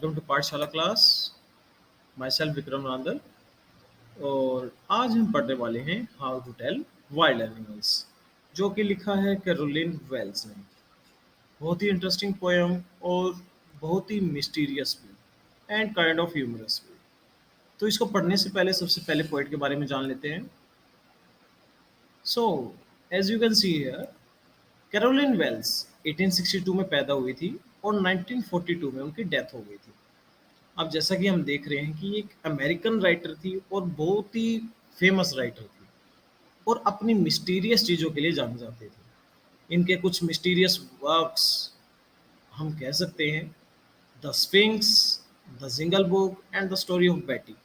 Welcome to Pathshala class. Myself Vikram Randal. और आज हम पढ़ने वाले हैं how to tell wild animals, जो कि लिखा है कैरोलिन वेल्स ने। बहुत ही इंटरेस्टिंग पोयम और बहुत ही मिस्टीरियस भी एंड काइंड ऑफ ह्यूमरस भी। तो इसको पढ़ने से पहले सबसे पहले पोइट के बारे में जान लेते हैं। So as you can see here, Caroline Wells 1862 में पैदा हुई थी और 1942 में उनकी डेथ हो गई थी। अब जैसा कि हम देख रहे हैं कि एक अमेरिकन राइटर थी और बहुत ही फेमस राइटर थी और अपनी मिस्टीरियस चीज़ों के लिए जाने जाते थे। इनके कुछ मिस्टीरियस वर्क्स हम कह सकते हैं the Sphinx, the Jingle Book and the Story of Betty.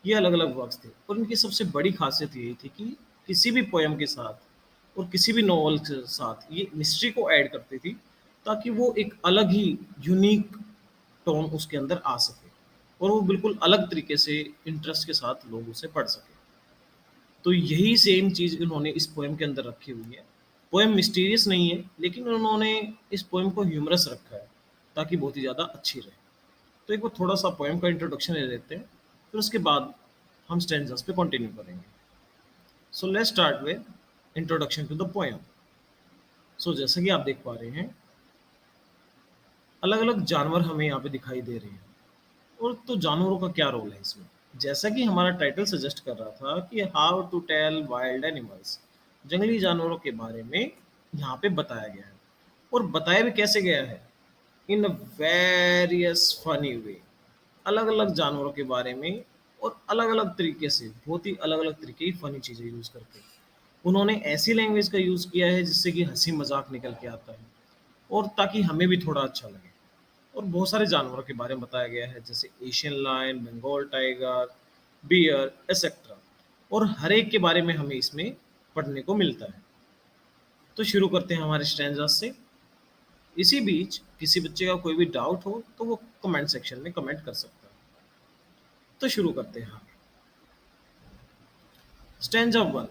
ये अलग अलग वर्क्स थे और इनकी सबसे बड़ी खासियत यही थी कि किसी भी पोयम के साथ और किसी भी नॉवल के साथ ये मिस्ट्री को ऐड करती थी, ताकि वो एक अलग ही यूनिक टोन उसके अंदर आ सके और वो बिल्कुल अलग तरीके से इंटरेस्ट के साथ लोग उसे पढ़ सके। तो यही सेम चीज़ इन्होंने इस पोएम के अंदर रखी हुई है। पोएम मिस्टीरियस नहीं है, लेकिन उन्होंने इस पोएम को ह्यूमरस रखा है ताकि बहुत ही ज़्यादा अच्छी रहे। तो एक बार थोड़ा सा पोएम का इंट्रोडक्शन ले लेते हैं, फिर उसके बाद हम स्टैंजास पे कंटिन्यू करेंगे। So let's start with introduction to the poem. So जैसा कि आप देख पा रहे हैं, अलग अलग जानवर हमें यहाँ पे दिखाई दे रहे हैं। और तो जानवरों का क्या रोल है इसमें? जैसा कि हमारा टाइटल सजेस्ट कर रहा था कि how to tell wild animals, जंगली जानवरों के बारे में यहाँ पे बताया गया है। और बताया भी कैसे गया है? इन अ वेरियस फनी वे। अलग अलग जानवरों के बारे में और अलग अलग तरीके से, बहुत ही अलग अलग तरीके की फनी चीज़ें यूज़ करके उन्होंने ऐसी लैंग्वेज का यूज़ किया है जिससे कि हंसी मजाक निकल के आता है और ताकि हमें भी थोड़ा अच्छा लगे। और बहुत सारे जानवरों के बारे में बताया गया है, जैसे Asian lion, Bengal tiger, bear etcetera. और हर एक के बारे में हमें इसमें पढ़ने को मिलता है। तो शुरू करते हैं हमारे स्टैंजास से। इसी बीच किसी बच्चे का कोई भी डाउट हो तो वो कमेंट सेक्शन में कमेंट कर सकता है। तो शुरू करते हैं। Stanza one.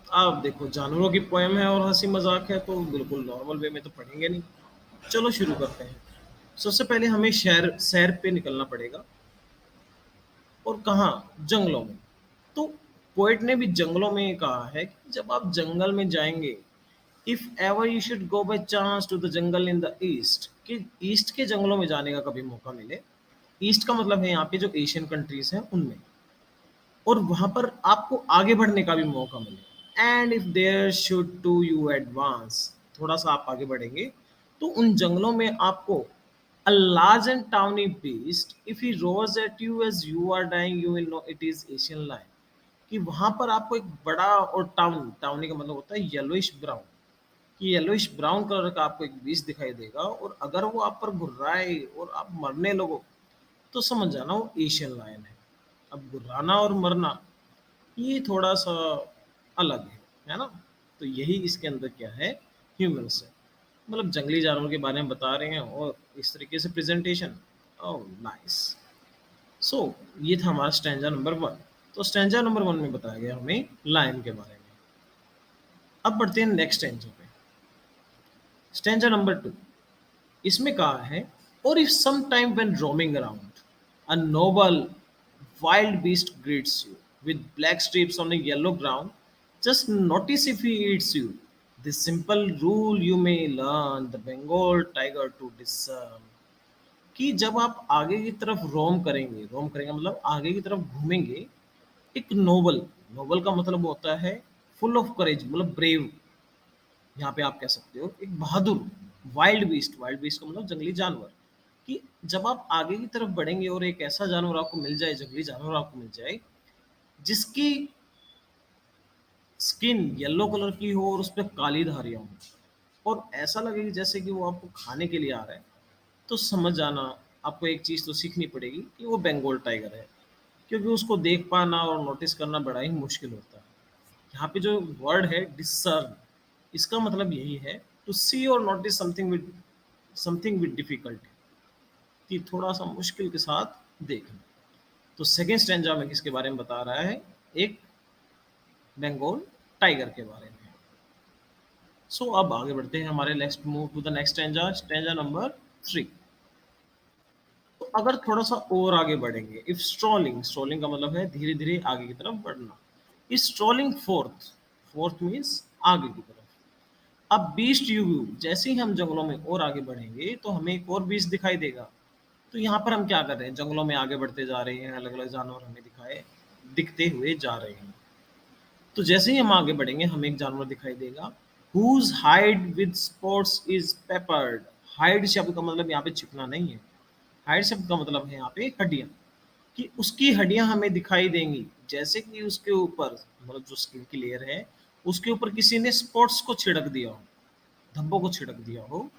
आप देखो, जानवरों की पोएम है और हंसी मजाक है, तो बिल्कुल नॉर्मल वे में तो पढ़ेंगे नहीं। चलो शुरू करते हैं। सबसे पहले हमें शहर सैर पे निकलना पड़ेगा। और कहाँ? जंगलों में। तो पोएट ने भी जंगलों में कहा है कि जब आप जंगल में जाएंगे, if ever you should go by chance to the jungle in the east, कि ईस्ट के जंगलों में जाने का कभी मौका मिले। ईस्ट का मतलब है यहाँ पे जो एशियन कंट्रीज हैं उनमें। और वहां पर आपको आगे बढ़ने का भी मौका मिले। And if there should to you advance, थोड़ा सा आप आगे बढ़ेंगे तो उन जंगलों में आपको a large and tawny beast, if he roars at you as you are dying, you will know it is Asian lion। कि वहां पर आपको एक बड़ा और टाउनी का मतलब होता है येलोइश ब्राउन, कि येलोइश ब्राउन कलर का आपको एक बीस्ट दिखाई देगा। और अगर वो आप पर घुर्राए और आप मरने लगो तो समझ जाना वो एशियन लायन है। अब घुर्राना और मरना ये थोड़ा सा अलग है ना? तो यही इसके अंदर क्या है, ह्यूमरस है। मतलब जंगली जानवर के बारे में बता रहे हैं और इस तरीके से प्रेजेंटेशन। Oh nice. सो ये था हमारा स्टैंजा नंबर वन। तो स्टैंजा नंबर वन में बताया गया हमें लायन के बारे में। अब बढ़ते हैं नेक्स्ट स्टैंजा पे। Stanza number two. इसमें कहा है, और if some time when roaming around a noble wild beast greets you with black streaks on a yellow ground, just notice if he eats you. This simple rule you may learn the Bengal tiger to discern। कि जब आप आगे की तरफ रोम करेंगे मतलब आगे की तरफ घूमेंगे, एक नोबल, नोबल का मतलब होता है फुल ऑफ करेज, मतलब ब्रेव। यहाँ पे आप कह सकते हो एक बहादुर। वाइल्ड बीस्ट का मतलब जंगली जानवर। कि जब आप आगे की तरफ बढ़ेंगे और एक ऐसा जानवर आपको मिल जाए, जंगली जानवर आपको मिल जाए, जिसकी स्किन येलो कलर की हो और उस पे काली धारियाँ हों और ऐसा लगे कि जैसे कि वो आपको खाने के लिए आ रहा है, तो समझ जाना आपको एक चीज़ तो सीखनी पड़ेगी कि वो बंगाल टाइगर है। क्योंकि उसको देख पाना और नोटिस करना बड़ा ही मुश्किल होता है। यहाँ पे जो वर्ड है डिसर्न, इसका मतलब यही है टू सी और नोटिस समथिंग विद डिफिकल्टी, कि थोड़ा सा मुश्किल के साथ देखना। तो सेकेंड स्टैंजा में किसके बारे में बता रहा है? एक बंगाल टाइगर के बारे में। सो अब आगे बढ़ते हैं, हमारे next move to the next stanza, stanza number three. तो अगर थोड़ा-सा और आगे बढ़ेंगे, इफ स्ट्रॉलिंग, स्ट्रॉलिंग का मतलब है धीरे-धीरे आगे की तरफ बढ़ना। If strolling fourth, fourth means आगे की तरफ। अब बीस्ट यू व्यू, जैसे ही हम जंगलों में और आगे बढ़ेंगे, तो हमें एक और बीस्ट दिखाई देगा। तो यहाँ पर हम क्या कर रहे हैं, जंगलों में आगे बढ़ते जा रहे हैं, अलग-अलग जानवर हमें दिखते हुए जा रहे हैं। तो जैसे ही हम आगे बढ़ेंगे, हमें एक जानवर दिखाई देगा, whose hide with spots is peppered। Hide शब्द का मतलब यहाँ पे छिपना नहीं है। हाइड शब्द का मतलब है यहाँ पे हड्डियां, कि उसकी हड्डियां हमें दिखाई देंगी, जैसे कि उसके ऊपर, मतलब जो स्किन की लेयर है, उसके ऊपर किसी ने स्पॉट्स को छिड़क दिया हो, धब्बों को छिड़क दिया हो।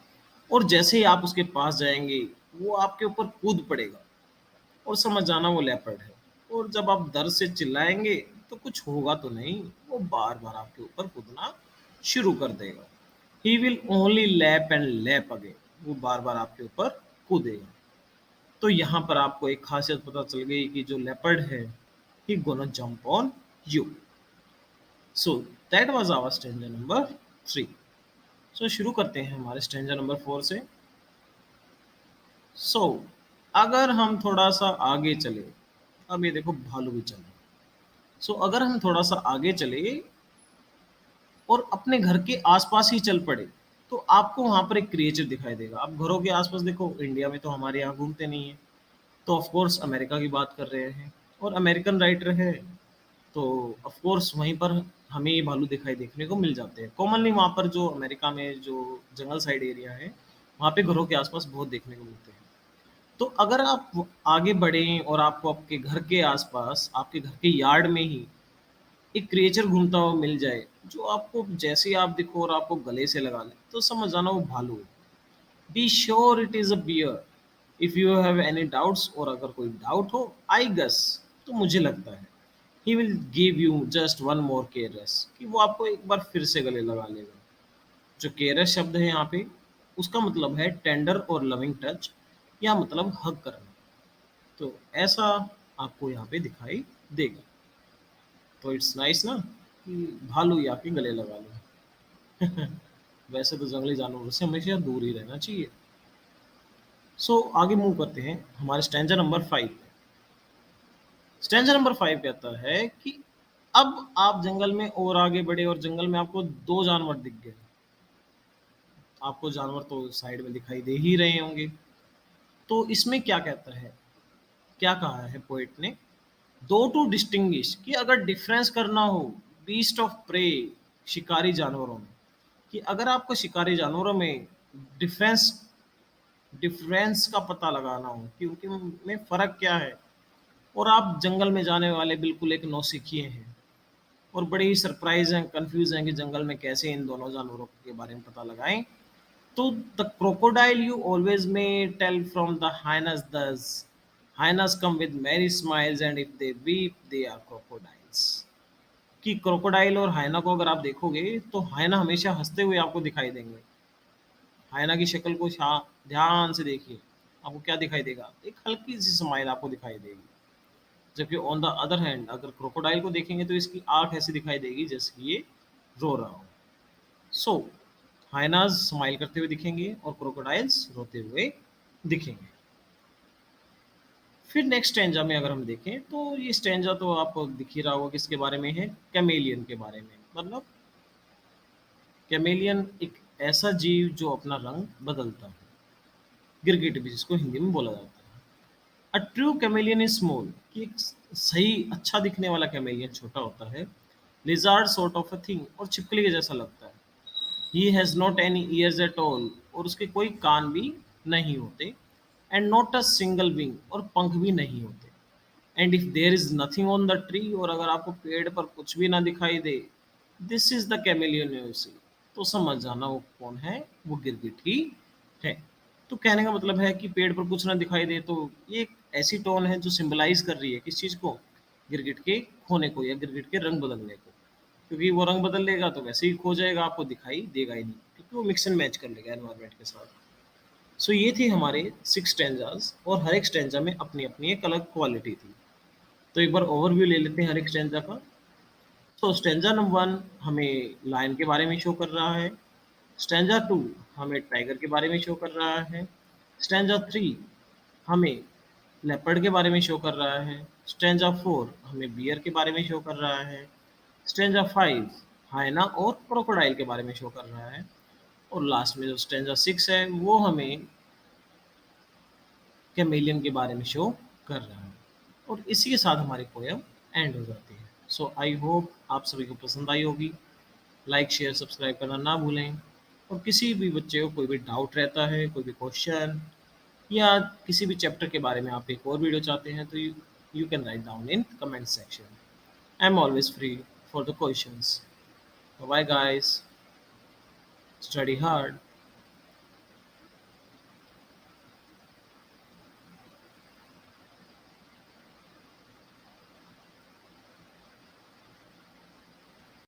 और जैसे ही आप उसके पास जाएंगे, वो आपके ऊपर कूद पड़ेगा, और समझ जाना वो लेपर्ड है। और जब आप दर्द से चिल्लाएंगे, तो कुछ होगा तो नहीं, वो बार बार आपके ऊपर कूदना शुरू कर देगा। He will only lap and lap again. वो बार बार आपके ऊपर कूदेगा। तो यहाँ पर आपको एक खासियत पता चल गई कि जो लेपर्ड है, he gonna jump on you. So that was our stranger number 3। So शुरू करते हैं हमारे स्ट्रेंजर नंबर 4 से। सो अगर हम थोड़ा सा आगे चले, अब ये देखो भालू भी चल रहा है। सो अगर हम थोड़ा सा आगे चले और अपने घर के आसपास ही चल पड़े, तो आपको वहां पर एक क्रिएचर दिखाई देगा। आप घरों के आसपास देखो, इंडिया में तो हमारे यहाँ घूमते नहीं है, तो ऑफ कोर्स अमेरिका की बात कर रहे हैं, और अमेरिकन राइटर है, तो ऑफ कोर्स वहीं पर हमें ये भालू दिखाई देखने को मिल जाते हैं कॉमनली। वहाँ पर जो अमेरिका में जो जंगल साइड एरिया है, वहाँ पे घरों के आसपास बहुत देखने को मिलते हैं। तो अगर आप आगे बढ़ें और आपको आपके घर के आसपास, आपके घर के यार्ड में ही एक क्रिएचर घूमता हुआ मिल जाए, जो आपको जैसे ही आप दिखो और आपको गले से लगा ले, तो समझ जाना वो भालू है। Be sure it is a bear. If you have any doubts, और अगर कोई डाउट हो, आई गेस, तो मुझे लगता है he will give you just one more careless, कि वो आपको एक बार फिर से गले लगा लेगा। जो केयरलेस शब्द है यहाँ पे, उसका मतलब है टेंडर और लविंग टच, या मतलब हग करना। तो ऐसा आपको यहाँ पे दिखाई देगा। तो इट्स नाइस ना, कि भालू या के गले लगा लो। वैसे तो जंगली जानवरों से हमेशा दूर ही रहना चाहिए। सो आगे मूव करते हैं हमारे स्टैंजा नंबर 5 पे। स्टैंजा नंबर 5 कहता है कि अब आप जंगल में और आगे बढ़े, और जंगल में आपको दो जानवर दिख गए। आपको जानवर तो साइड में दिखाई दे ही रहे होंगे। तो इसमें क्या कहता है, क्या कहा है पोएट ने, दो टू डिस्टिंग्विश, कि अगर डिफरेंस करना हो बीस्ट ऑफ प्रे, शिकारी जानवरों में, कि अगर आपको शिकारी जानवरों में डिफरेंस डिफरेंस का पता लगाना हो कि उनके में फ़र्क क्या है, और आप जंगल में जाने वाले बिल्कुल एक नौसिखिए हैं, और बड़े ही सरप्राइज हैं, कंफ्यूज हैं कि जंगल में कैसे इन दोनों जानवरों के बारे में पता लगाएं, तो the crocodile you always may tell from the hyenas thus. Hyenas come with merry smiles and if they weep they are crocodiles. कि क्रोकोडाइल और हाइना को अगर आप देखोगे, तो हाइना हमेशा हंसते हुए आपको दिखाई देंगे। हाइना की शक्ल को ध्यान से देखिए, आपको क्या दिखाई देगा, एक हल्की सी स्माइल आपको दिखाई देगी। जबकि ऑन द अदर हैंड अगर क्रोकोडाइल को देखेंगे, तो इसकी आंख ऐसी दिखाई देगी जैसे कि ये रो रहा हो। सो हाइनाज स्माइल करते हुए दिखेंगे, और क्रोकोडाइल्स रोते हुए दिखेंगे। फिर नेक्स्ट स्टैंजा में अगर हम देखें, तो ये स्टैंजा तो आपको दिख ही रहा होगा किसके बारे में है, कैमेलियन के बारे में। मतलब कैमेलियन एक ऐसा जीव जो अपना रंग बदलता है, गिरगिट भी जिसको हिंदी में बोला जाता है। A true chameleon is small, कि एक सही अच्छा दिखने वाला कैमेलियन छोटा होता है। Lizard sort of a thing, और छिपकली के जैसा लगता है। He has not any ears at all, और उसके कोई कान भी नहीं होते। And not a single wing, और पंख भी नहीं होते। And if there is nothing on the tree, और अगर आपको पेड़ पर कुछ भी ना दिखाई दे, this is the chameleon you see, तो समझ जाना वो कौन है, वो गिरगिट ही है। तो कहने का मतलब है कि पेड़ पर कुछ ना दिखाई दे, तो ये एक ऐसी टोन है जो सिंबलाइज कर रही है किस चीज को, गिरगिट के खोने को, या गिरगिट के रंग बदलने को। क्योंकि वो रंग बदल लेगा तो वैसे ही खो जाएगा, आपको दिखाई देगा ही नहीं, क्योंकि वो मिक्स एंड मैच कर लेगा एनवायरनमेंट के साथ। सो ये थे हमारे 6 स्टैंजास, और हर एक स्टैंजा में अपनी अपनी एक अलग क्वालिटी थी। तो एक बार ओवरव्यू ले लेते हैं हर एक स्टैंजा का। तो स्टैंजा नंबर 1 हमें लायन के बारे में शो कर रहा है। स्टैंजा 2 हमें टाइगर के बारे में शो कर रहा है। स्टैंजा 3 हमें लेपर्ड के बारे में शो कर रहा है। स्टेंजा 4 हमें बियर के बारे में शो कर रहा है। स्टेंजा 5 हाइना और क्रोकोडाइल के बारे में शो कर रहा है। और लास्ट में जो स्टेंजा 6 है वो हमें कैमेलियन के बारे में शो कर रहा है। और इसी के साथ हमारी पोएम एंड हो जाती है। सो आई होप आप सभी को पसंद आई होगी। लाइक शेयर सब्सक्राइब करना ना भूलें। और किसी भी बच्चे को कोई भी डाउट रहता है, कोई भी क्वेश्चन या किसी भी चैप्टर के बारे में आप एक और वीडियो चाहते हैं, तो you can write down in comment section. I am always free for the questions. Bye guys, study hard.